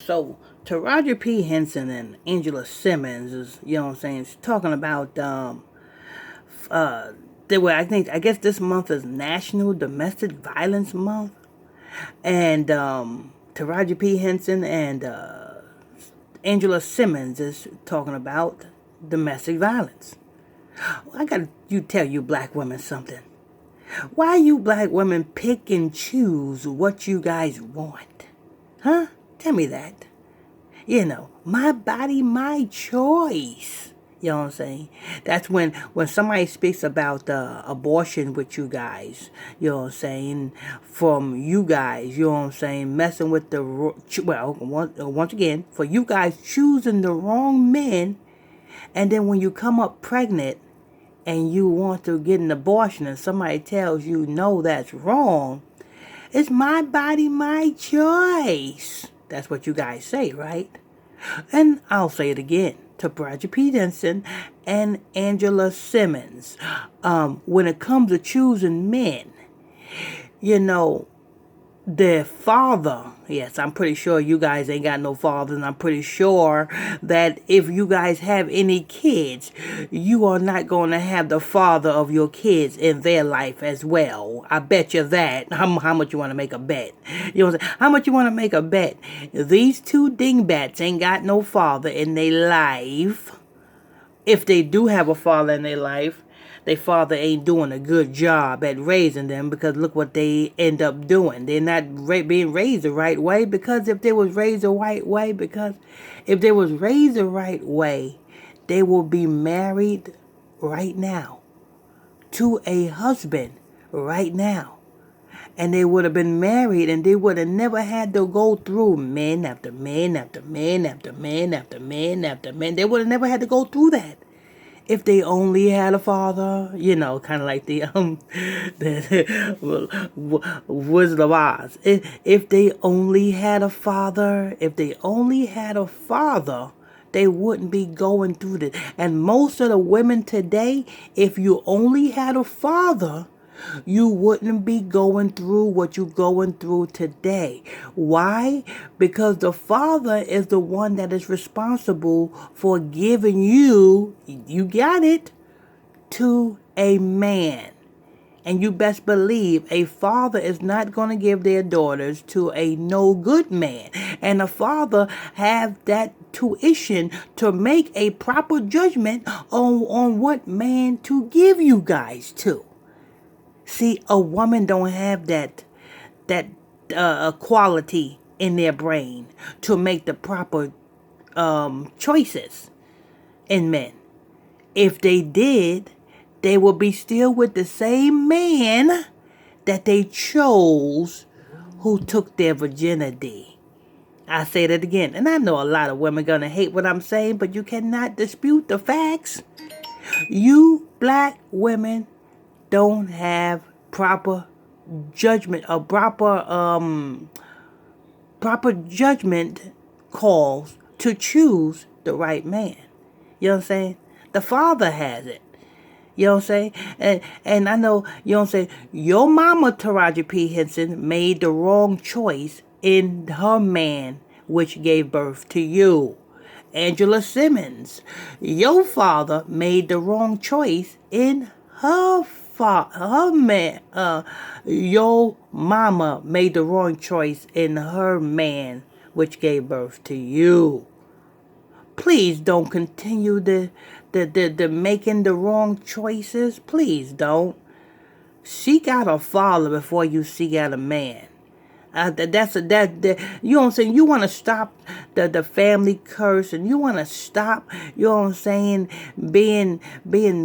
So, Taraji P. Henson and Angela Simmons is, talking about, they were, I guess this month is National Domestic Violence Month. And, Taraji P. Henson and, Angela Simmons is talking about domestic violence. I gotta tell you black women something. Why you black women pick and choose what you guys want? Huh? Tell me that. My body, my choice. You know what I'm saying? That's when somebody speaks about abortion with you guys, you know what I'm saying, from you guys, you know what I'm saying, messing with once again, for you guys choosing the wrong men, and then when you come up pregnant and you want to get an abortion and somebody tells you, no, that's wrong, it's my body, my choice. That's what you guys say, right? And I'll say it again to Bridget Peterson and Angela Simmons. When it comes to choosing men, you know, their father, yes, I'm pretty sure you guys ain't got no fathers, and I'm pretty sure that if you guys have any kids, you are not going to have the father of your kids in their life as well. I bet you that. How much you want to make a bet? You know what I'm saying? How much you want to make a bet? These two dingbats ain't got no father in their life. If they do have a father in their life, their father ain't doing a good job at raising them, because look what they end up doing. They're not being raised the right way, because if they was raised the right way, they will be married right now to a husband right now. And they would have been married, and they would have never had to go through men after men after men after men after men after men. They would have never had to go through that if they only had a father, kind of like the Wizard of Oz. If they only had a father, they wouldn't be going through this. And most of the women today, if you only had a father, you wouldn't be going through what you're going through today. Why? Because the father is the one that is responsible for giving you got it, to a man. And you best believe a father is not going to give their daughters to a no good man. And a father have that tuition to make a proper judgment on what man to give you guys to. See, a woman don't have that quality in their brain to make the proper choices in men. If they did, they would be still with the same man that they chose, who took their virginity. I say that again, and I know a lot of women gonna hate what I'm saying, but you cannot dispute the facts. You black women don't have proper judgment, or proper judgment calls to choose the right man. You know what I'm saying? The father has it. You know what I'm saying? And I know, you know what I'm saying, your mama, Taraji P. Henson, made the wrong choice in her man, which gave birth to you. Angela Simmons, your father made the wrong choice in her man. Your mama made the wrong choice in her man, which gave birth to you. Please don't continue the making the wrong choices. Please don't. Seek out a father before you seek out a man. You know what I'm saying? You want to stop the family curse, and you want to stop, you know what I'm saying, being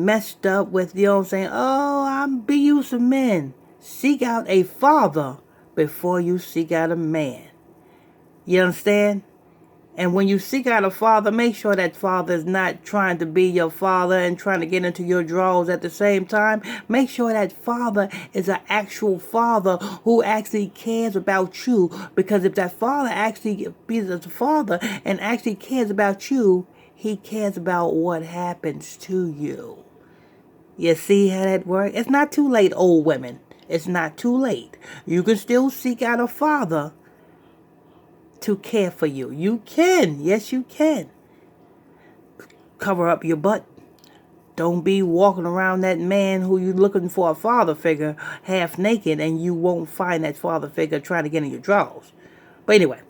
messed up with, you know what I'm saying, oh, I'm abuse of men. Seek out a father before you seek out a man. You understand? And when you seek out a father, make sure that father is not trying to be your father and trying to get into your drawers at the same time. Make sure that father is an actual father who actually cares about you. Because if that father actually is a father and actually cares about you, he cares about what happens to you. You see how that works? It's not too late, old women. It's not too late. You can still seek out a father to care for you. You can. Yes, you can. Cover up your butt. Don't be walking around that man who you looking for a father figure half naked, and you won't find that father figure trying to get in your drawers. But anyway,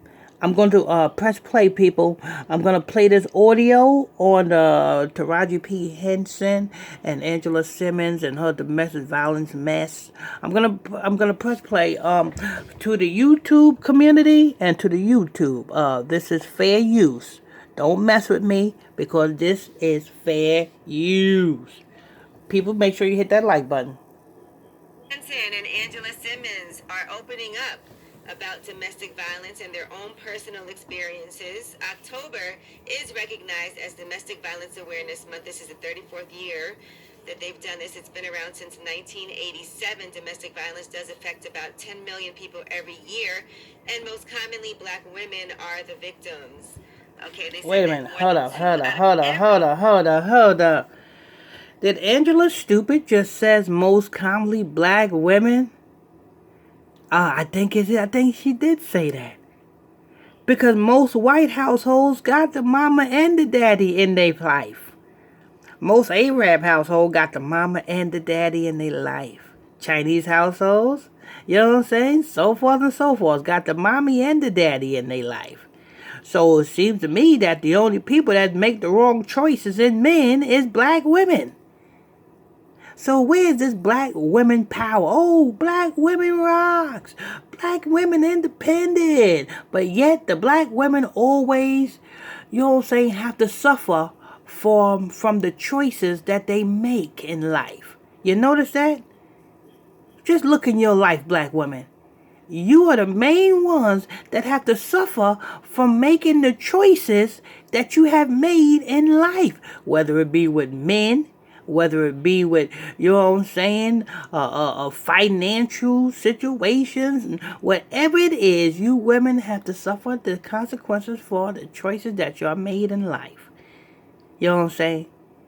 I'm going to press play, people. I'm going to play this audio on Taraji P. Henson and Angela Simmons and her domestic violence mess. I'm gonna press play to the YouTube community and to the YouTube. This is fair use. Don't mess with me because this is fair use. People, make sure you hit that like button. Hensen and Angela Simmons are opening up about domestic violence and their own personal experiences. October is recognized as Domestic Violence Awareness Month. This is the 34th year that they've done this. It's been around since 1987. Domestic violence does affect about 10 million people every year, and most commonly black women are the victims. Okay, wait a minute. Hold up. Did Angela Stupid just says most commonly black women? I think she did say that. Because most white households got the mama and the daddy in their life. Most Arab households got the mama and the daddy in their life. Chinese households, you know what I'm saying? So forth and so forth. Got the mommy and the daddy in their life. So it seems to me that the only people that make the wrong choices in men is black women. So where's this black women power? Oh, black women rocks. Black women independent. But yet the black women always, you know what I'm saying, have to suffer from the choices that they make in life. You notice that? Just look in your life, black women. You are the main ones that have to suffer from making the choices that you have made in life. Whether it be with men, whether it be with, you know what I'm saying, financial situations, whatever it is, you women have to suffer the consequences for the choices that you have made in life. You know what I'm saying?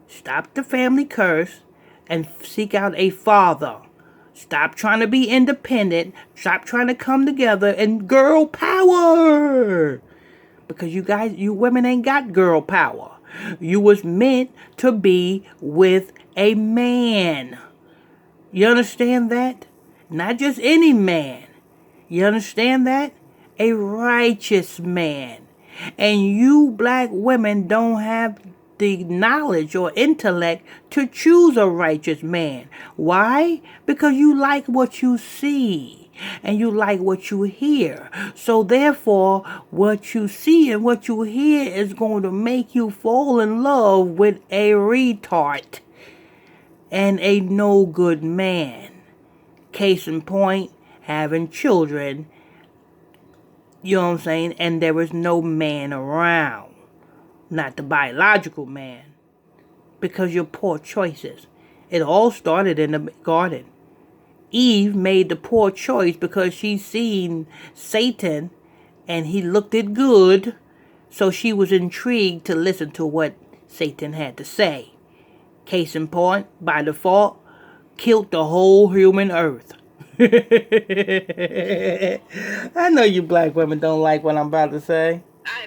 Stop the family curse and seek out a father. Stop trying to be independent. Stop trying to come together and girl power. Because you women ain't got girl power. You was meant to be with a man. You understand that? Not just any man. You understand that? A righteous man. And you black women don't have the knowledge or intellect to choose a righteous man. Why? Because you like what you see and you like what you hear. So therefore, what you see and what you hear is going to make you fall in love with a retard and a no good man. Case in point, having children, you know what I'm saying, and there is no man around. Not the biological man. Because your poor choices. It all started in the garden. Eve made the poor choice because she seen Satan and he looked it good. So she was intrigued to listen to what Satan had to say. Case in point, by default, killed the whole human earth. I know you black women don't like what I'm about to say.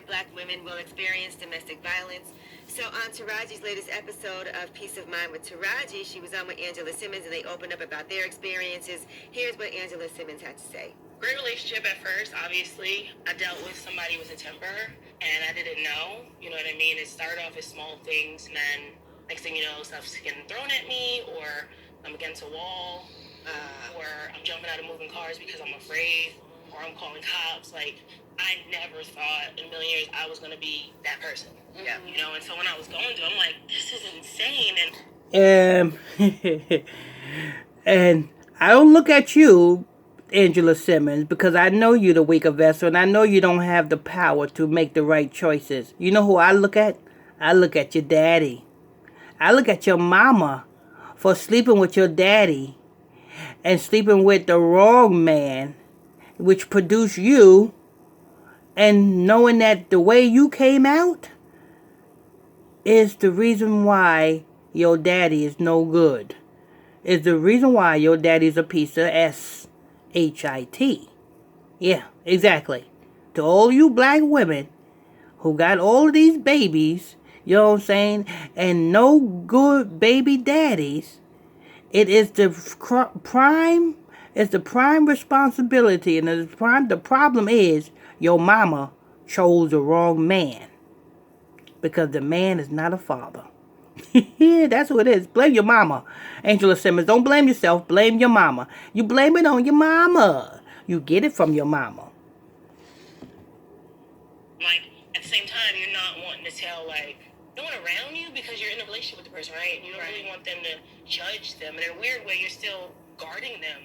Black women will experience domestic violence. So on Taraji's latest episode of Peace of Mind with Taraji, she was on with Angela Simmons and they opened up about their experiences. Here's what Angela Simmons had to say. Great relationship at first, obviously. I dealt with somebody with a temper and I didn't know, you know what I mean? It started off as small things and then next thing you know, stuff's getting thrown at me or I'm against a wall or I'm jumping out of moving cars because I'm afraid or I'm calling cops. Like, I never thought in a million years I was going to be that person. Yeah. You know, and so when I was going through, I'm like, this is insane. And I don't look at you, Angela Simmons, because I know you're the weaker vessel and I know you don't have the power to make the right choices. You know who I look at? I look at your daddy. I look at your mama for sleeping with your daddy and sleeping with the wrong man, which produced you, and knowing that the way you came out is the reason why your daddy is no good. Is the reason why your daddy's a piece of shit. Yeah, exactly. to all you black women who got all of these babies, you know what I'm saying, and no good baby daddies, it is the prime, it's the prime responsibility, and the problem is your mama chose the wrong man, because the man is not a father. Yeah, that's what it is. Blame your mama. Angela Simmons, don't blame yourself, blame your mama. You blame it on your mama. You get it from your mama. Like, at the same time, you're not wanting to tell, like, no one around you, because you're in a relationship with the person, right? You don't really want them to judge them. And in a weird way, you're still guarding them.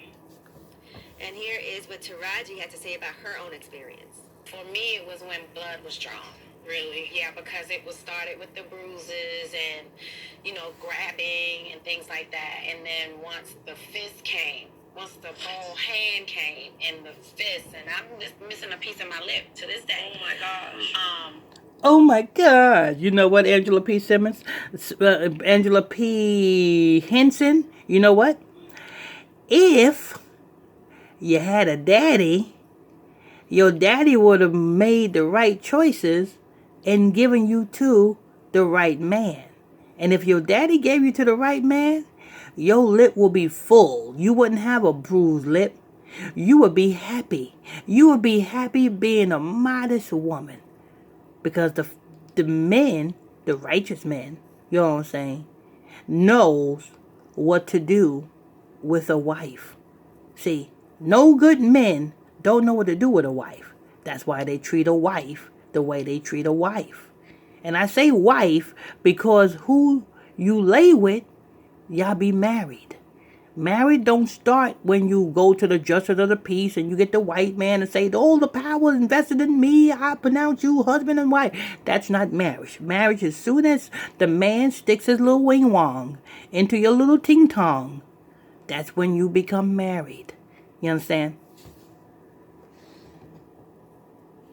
And here is what Taraji had to say about her own experience. For me, it was when blood was drawn, really. Yeah, because it was started with the bruises and, grabbing and things like that. And then once the fist came, once the whole hand came and the fist, and I'm just missing a piece of my lip to this day. Oh my gosh. Oh my God. You know what, Angela P. Simmons? Angela P. Henson? You know what? If you had a daddy, your daddy would have made the right choices and given you to the right man. And if your daddy gave you to the right man, your lip will be full. You wouldn't have a bruised lip. You would be happy. You would be happy being a modest woman. Because the men, the righteous men, you know what I'm saying, knows what to do with a wife. See, no good men don't know what to do with a wife. That's why they treat a wife the way they treat a wife. And I say wife because who you lay with, y'all be married. Married don't start when you go to the justice of the peace and you get the white man and say, all the power invested in me, I pronounce you husband and wife. That's not marriage. Marriage, as soon as the man sticks his little wing wong into your little ting tong, that's when you become married. You understand?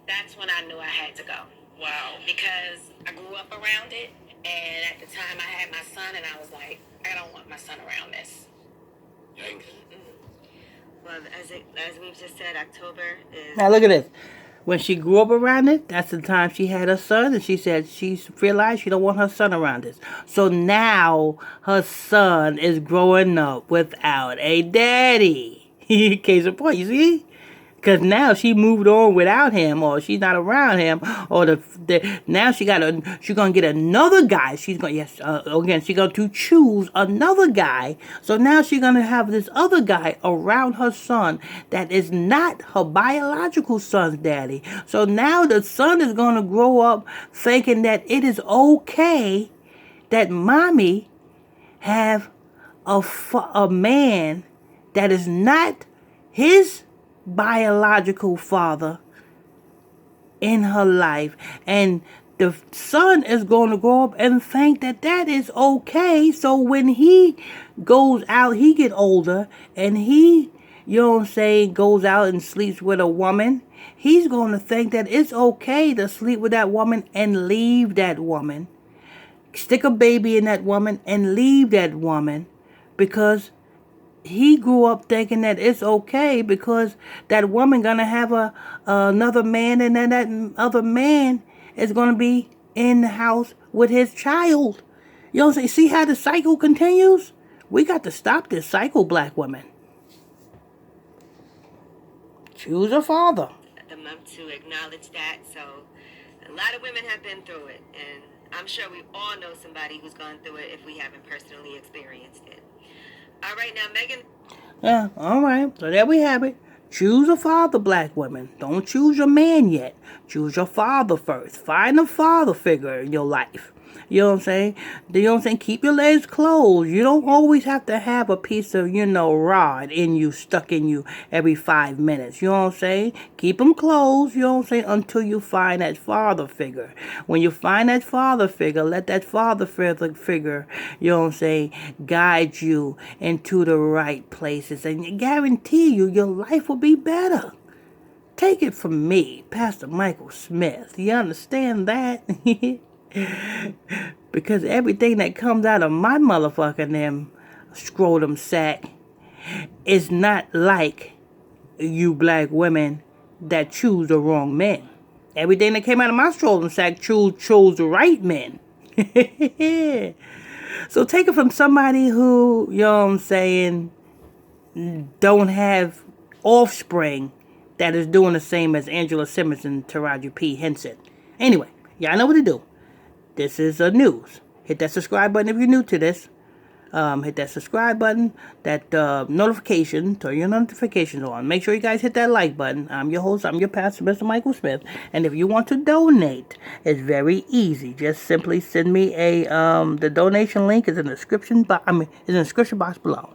That's when I knew I had to go. Wow. Because I grew up around it, and at the time I had my son, and I was like, I don't want my son around this. Well, as we've just said, October is... Now look at this. When she grew up around it, that's the time she had her son, and she said she realized she don't want her son around this. So now her son is growing up without a daddy. Case in point, you see? Because now she moved on without him, or she's not around him, or now she's gonna get another guy. She's going to choose another guy. So now she's gonna have this other guy around her son that is not her biological son's daddy. So now the son is gonna grow up thinking that it is okay that mommy have a man that is not his biological father in her life, and the son is going to grow up and think that is okay. So when he goes out, he get older, and he, goes out and sleeps with a woman, he's going to think that it's okay to sleep with that woman and leave that woman, stick a baby in that woman and leave that woman, because he grew up thinking that it's okay because that woman gonna have another man, and then that other man is gonna be in the house with his child. You know what I'm saying? See how the cycle continues? We got to stop this cycle, black women. Choose a father. The month to acknowledge that. So a lot of women have been through it, and I'm sure we all know somebody who's gone through it if we haven't personally experienced it. All right, now, Megan. Yeah, all right. So there we have it. Choose a father, black women. Don't choose your man yet. Choose your father first. Find a father figure in your life. You know what I'm saying? You know what I'm saying? Keep your legs closed. You don't always have to have a piece of, rod in you, stuck in you every 5 minutes. You know what I'm saying? Keep them closed, you know what I'm saying, until you find that father figure. When you find that father figure, let that father figure, you know what I'm saying, guide you into the right places. And I guarantee you, your life will be better. Take it from me, Pastor Michael Smith. You understand that? Because everything that comes out of my motherfucking scrotum sack is not like you black women that choose the wrong men. Everything that came out of my strolling sack chose the right men. So take it from somebody who, you know what I'm saying, don't have offspring that is doing the same as Angela Simmons and Taraji P. Henson. Anyway, y'all know what to do. This is news. Hit that subscribe button if you're new to this. Hit that subscribe button, that notification, turn your notifications on. Make sure you guys hit that like button. I'm your host, I'm your pastor, Mr. Michael Smith. And if you want to donate, it's very easy. Just simply send me the donation link is in the description box. Is in the description box below.